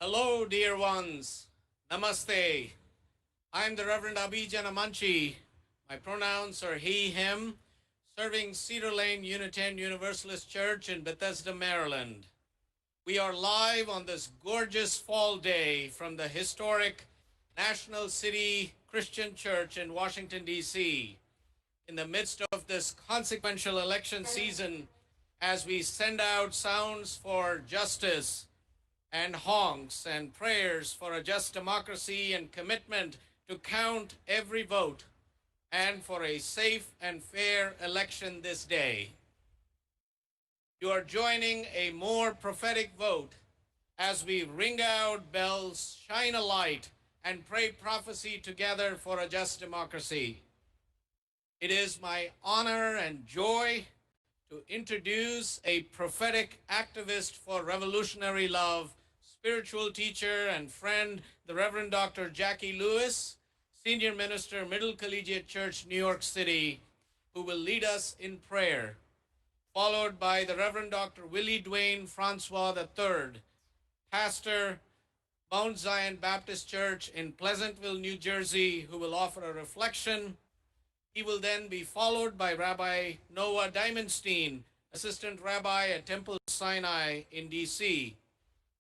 Hello, dear ones. Namaste. I'm the Reverend Abhijan Amanchi. My pronouns are he, him, serving Cedar Lane Unitarian Universalist Church in Bethesda, Maryland. We are live on this gorgeous fall day from the historic National City Christian Church in Washington, D.C. in the midst of this consequential election season as we send out sounds for justice and honks and prayers for a just democracy and commitment to count every vote and for a safe and fair election this day. You are joining a more prophetic vote as we ring out bells, shine a light, and pray prophecy together for a just democracy. It is my honor and joy to introduce a prophetic activist for revolutionary love, spiritual teacher and friend, the Reverend Dr. Jackie Lewis, Senior Minister, Middle Collegiate Church, New York City, who will lead us in prayer, followed by the Reverend Dr. Willie Dwayne Francois III, pastor, Mount Zion Baptist Church in Pleasantville, New Jersey, who will offer a reflection. He will then be followed by Rabbi Noah Diamondstein, Assistant Rabbi at Temple Sinai in D.C.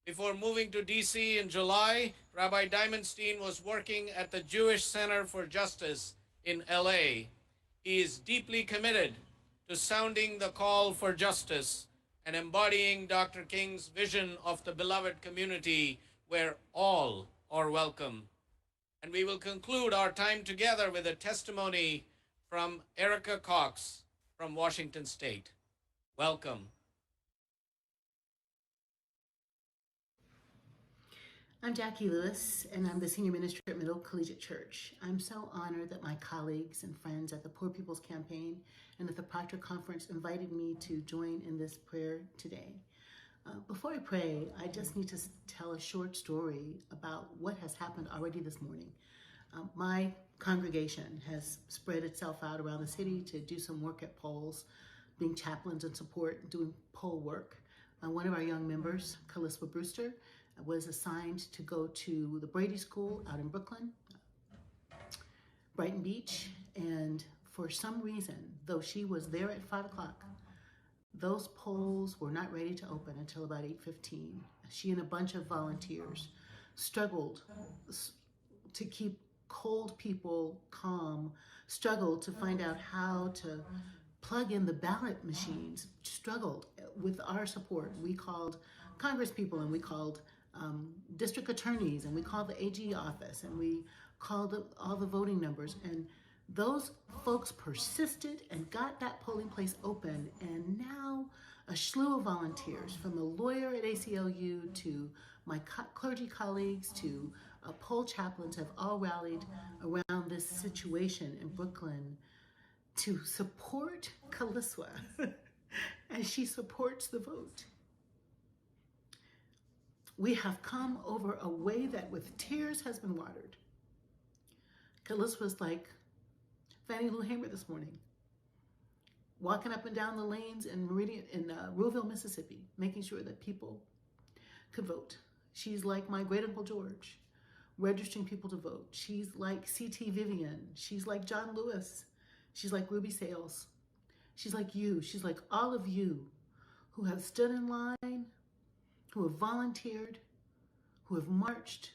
Before moving to D.C. in July, Rabbi Diamondstein was working at the Jewish Center for Justice in L.A. He is deeply committed to sounding the call for justice and embodying Dr. King's vision of the beloved community where all are welcome. And we will conclude our time together with a testimony from Erica Cox from Washington State. Welcome. I'm Jackie Lewis, and I'm the Senior Minister at Middle Collegiate Church. I'm so honored that my colleagues and friends at the Poor People's Campaign and at the Proctor Conference invited me to join in this prayer today. Before I pray, I just need to tell a short story about what has happened already this morning. My congregation has spread itself out around the city to do some work at polls, being chaplains and support, doing poll work. One of our young members, Kaliswa Brewster, was assigned to go to the Brady School out in Brooklyn, Brighton Beach, and for some reason, though she was there at 5 o'clock, those polls were not ready to open until about 8:15. She and a bunch of volunteers struggled to keep cold people calm, struggled to find out how to plug in the ballot machines, struggled with our support. We called Congress people and we called district attorneys and we called the AG office and we called all the voting numbers, and those folks persisted and got that polling place open. And now a slew of volunteers, from a lawyer at ACLU to my clergy colleagues to poll chaplains, have all rallied around this situation in Brooklyn to support Kaliswa as she supports the vote. We have come over a way that with tears has been watered. Kaliswa's like Fannie Lou Hamer this morning, walking up and down the lanes in Ruleville, Mississippi, making sure that people could vote. She's like my great Uncle George, registering people to vote. She's like C.T. Vivian. She's like John Lewis. She's like Ruby Sales. She's like you. She's like all of you who have stood in line, who have volunteered, who have marched,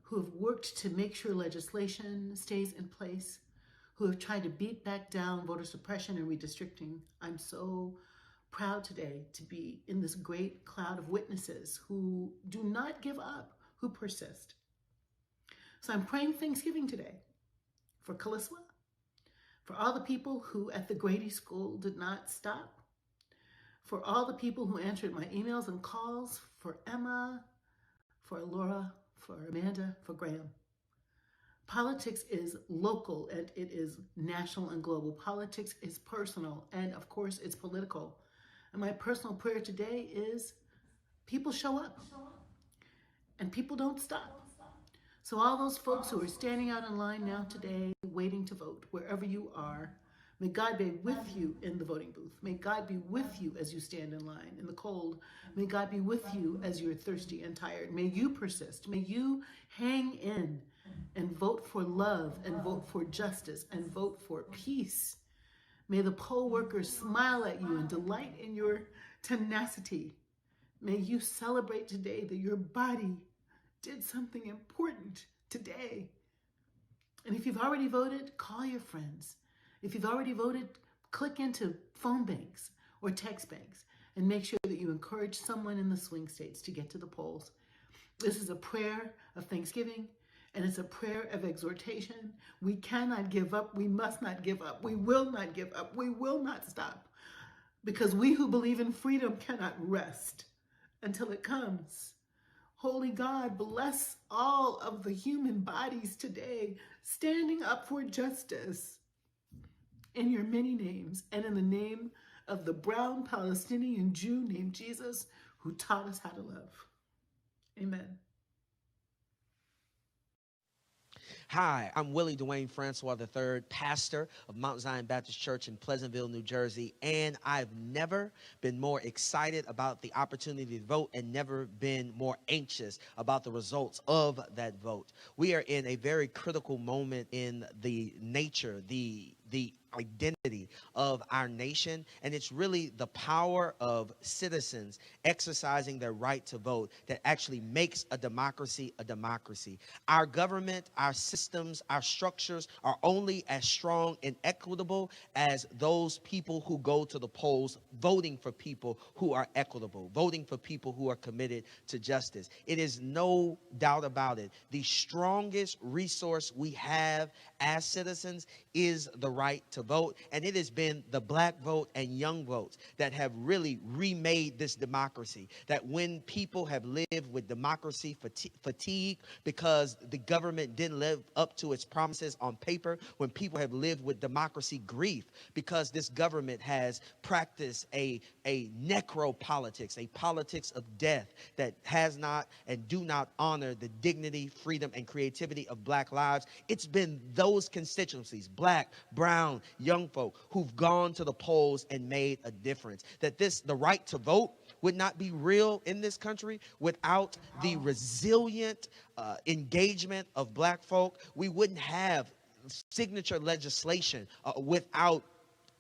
who have worked to make sure legislation stays in place, who have tried to beat back down voter suppression and redistricting. I'm so proud today to be in this great cloud of witnesses who do not give up, who persist. So I'm praying Thanksgiving today for Kaliswa, for all the people who at the Grady School did not stop, for all the people who answered my emails and calls, for Emma, for Laura, for Amanda, for Graham. Politics is local and it is national and global. Politics is personal and of course it's political. And my personal prayer today is people show up and people don't stop. So all those folks who are standing out in line now today, waiting to vote, wherever you are, May God be with you in the voting booth. May God be with you as you stand in line in the cold. May God be with you as you're thirsty and tired. May you persist. May you hang in and vote for love and vote for justice and vote for peace. May the poll workers smile at you and delight in your tenacity. May you celebrate today that your body did something important today. And if you've already voted, call your friends. If you've already voted, click into phone banks or text banks and make sure that you encourage someone in the swing states to get to the polls. This is a prayer of thanksgiving, and it's a prayer of exhortation. We cannot give up. We must not give up. We will not give up. We will not stop, because we who believe in freedom cannot rest until it comes. Holy God, bless all of the human bodies today standing up for justice in your many names and in the name of the brown Palestinian Jew named Jesus, who taught us how to love. Amen. Hi, I'm Willie Dwayne Francois III, pastor of Mount Zion Baptist Church in Pleasantville, New Jersey, and I've never been more excited about the opportunity to vote and never been more anxious about the results of that vote. We are in a very critical moment in the nature, the identity of our nation, and it's really the power of citizens exercising their right to vote that actually makes a democracy a democracy. Our government, our systems, our structures are only as strong and equitable as those people who go to the polls voting for people who are equitable, voting for people who are committed to justice. It is no doubt about it. The strongest resource we have as citizens is the right to vote, and it has been the black vote and young votes that have really remade this democracy. That when people have lived with democracy fatigue because the government didn't live up to its promises on paper, when people have lived with democracy grief because this government has practiced a necropolitics, a politics of death that has not and do not honor the dignity, freedom, and creativity of black lives, it's been those constituencies, black, brown, young folk, who've gone to the polls and made a difference. That the right to vote would not be real in this country without the resilient engagement of black folk. We wouldn't have signature legislation without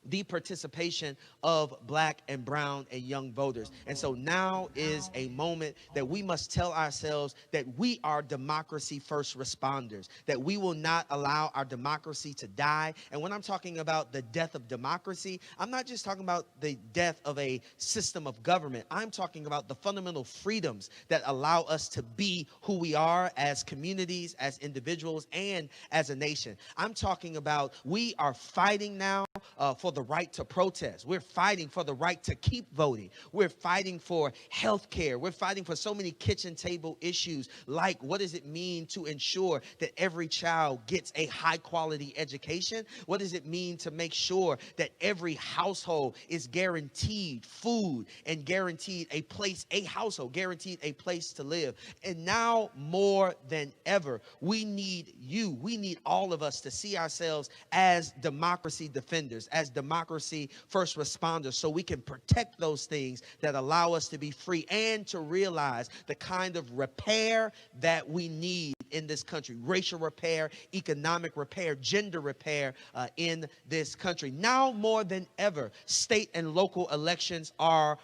the participation of black and brown and young voters. And so now is a moment that we must tell ourselves that we are democracy first responders, that we will not allow our democracy to die. And when I'm talking about the death of democracy, I'm not just talking about the death of a system of government. I'm talking about the fundamental freedoms that allow us to be who we are as communities, as individuals, and as a nation. I'm talking about we are fighting now for the right to protest. We're fighting for the right to keep voting. We're fighting for health care. We're fighting for so many kitchen table issues, like what does it mean to ensure that every child gets a high quality education? What does it mean to make sure that every household is guaranteed food and guaranteed a place, a household, guaranteed a place to live? And now more than ever, we need you. We need all of us to see ourselves as democracy defenders, as democracy first responders, so we can protect those things that allow us to be free and to realize the kind of repair that we need in this country: racial repair, economic repair, gender repair in this country. Now more than ever, state and local elections are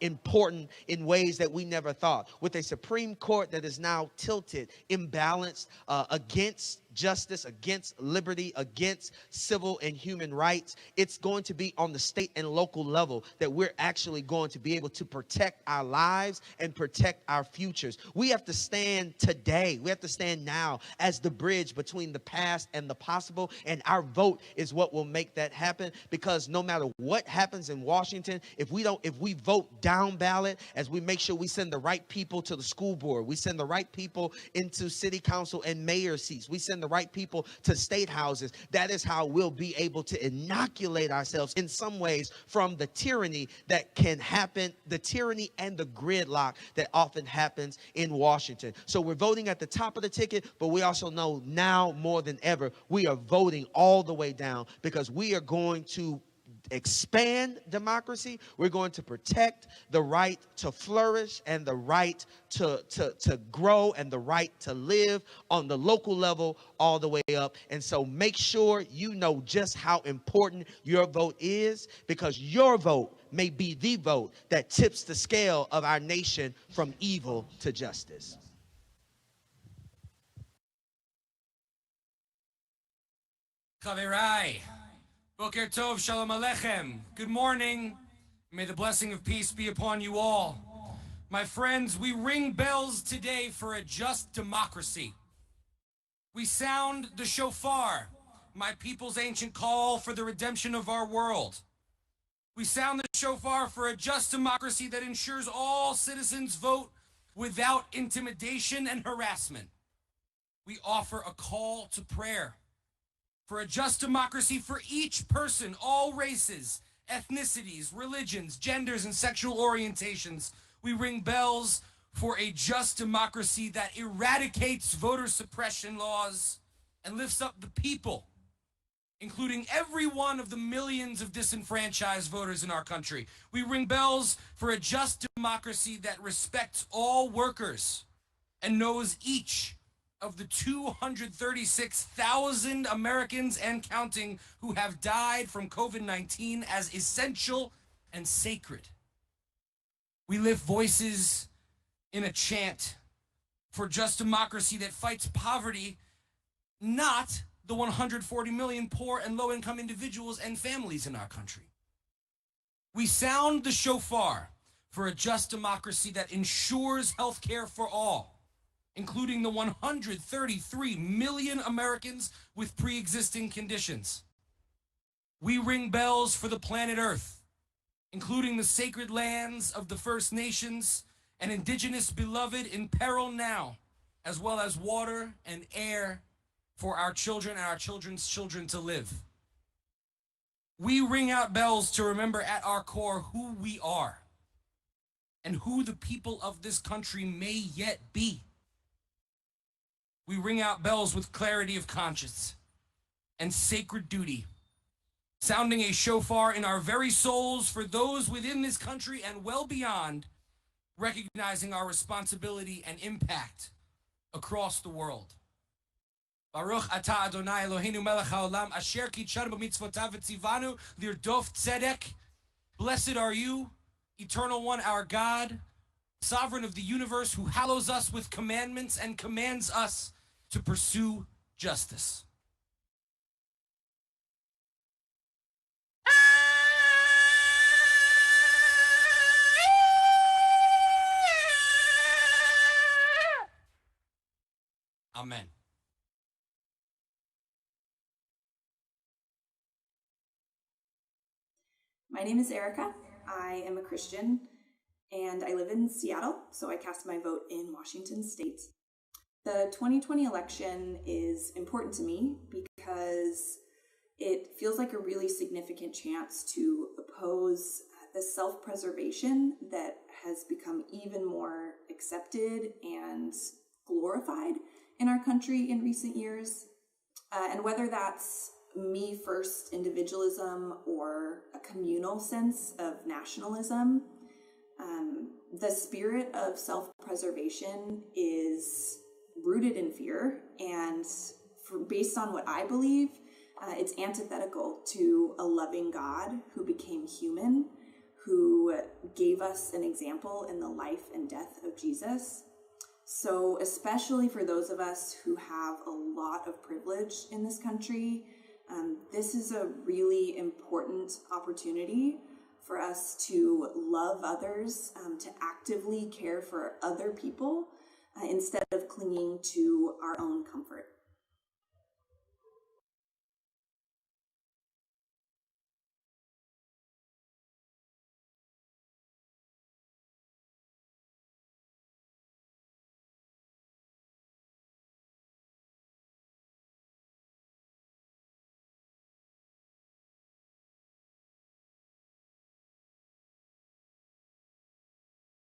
important in ways that we never thought. With a Supreme Court that is now tilted, imbalanced, against justice, against liberty, against civil and human rights, it's going to be on the state and local level that we're actually going to be able to protect our lives and protect our futures. We have to stand today. We have to stand now as the bridge between the past and the possible, and our vote is what will make that happen. Because no matter what happens in Washington, if we vote down ballot, as we make sure we send the right people to the school board, we send the right people into city council and mayor seats, we send the the right people to state houses, that is how we'll be able to inoculate ourselves in some ways from the tyranny that can happen, the tyranny and the gridlock that often happens in Washington. So we're voting at the top of the ticket, but we also know now more than ever, we are voting all the way down because we are going to expand democracy. We're going to protect the right to flourish and the right to grow and the right to live on the local level all the way up. And so make sure you know just how important your vote is, because your vote may be the vote that tips the scale of our nation from evil to justice. Chaverai, Boker Tov, Shalom Aleichem. Good morning. May the blessing of peace be upon you all. My friends, we ring bells today for a just democracy. We sound the shofar, my people's ancient call for the redemption of our world. We sound the shofar for a just democracy that ensures all citizens vote without intimidation and harassment. We offer a call to prayer for a just democracy for each person, all races, ethnicities, religions, genders, and sexual orientations. We ring bells for a just democracy that eradicates voter suppression laws and lifts up the people, including every one of the millions of disenfranchised voters in our country. We ring bells for a just democracy that respects all workers and knows each of the 236,000 Americans and counting who have died from COVID-19 as essential and sacred. We lift voices in a chant for just democracy that fights poverty, not the 140 million poor and low-income individuals and families in our country. We sound the shofar for a just democracy that ensures health care for all, including the 133 million Americans with pre-existing conditions. We ring bells for the planet Earth, including the sacred lands of the First Nations and indigenous beloved in peril now, as well as water and air for our children and our children's children to live. We ring out bells to remember at our core who we are and who the people of this country may yet be. We ring out bells with clarity of conscience and sacred duty, sounding a shofar in our very souls for those within this country and well beyond, recognizing our responsibility and impact across the world. Baruch atah Adonai Eloheinu melech haolam asher kitshanu b'mitzvotav v'tzivanu lirdof tzedek. Blessed are you, Eternal One, our God, Sovereign of the universe, who hallows us with commandments and commands us to pursue justice. Amen. My name is Erica. I am a Christian and I live in Seattle, so I cast my vote in Washington State. The 2020 election is important to me because it feels like a really significant chance to oppose the self-preservation that has become even more accepted and glorified in our country in recent years. And whether that's me first individualism or a communal sense of nationalism, the spirit of self-preservation is rooted in fear, and based on what I believe, it's antithetical to a loving God who became human, who gave us an example in the life and death of Jesus. So especially for those of us who have a lot of privilege in this country, this is a really important opportunity for us to love others, to actively care for other people, instead of clinging to our own comfort.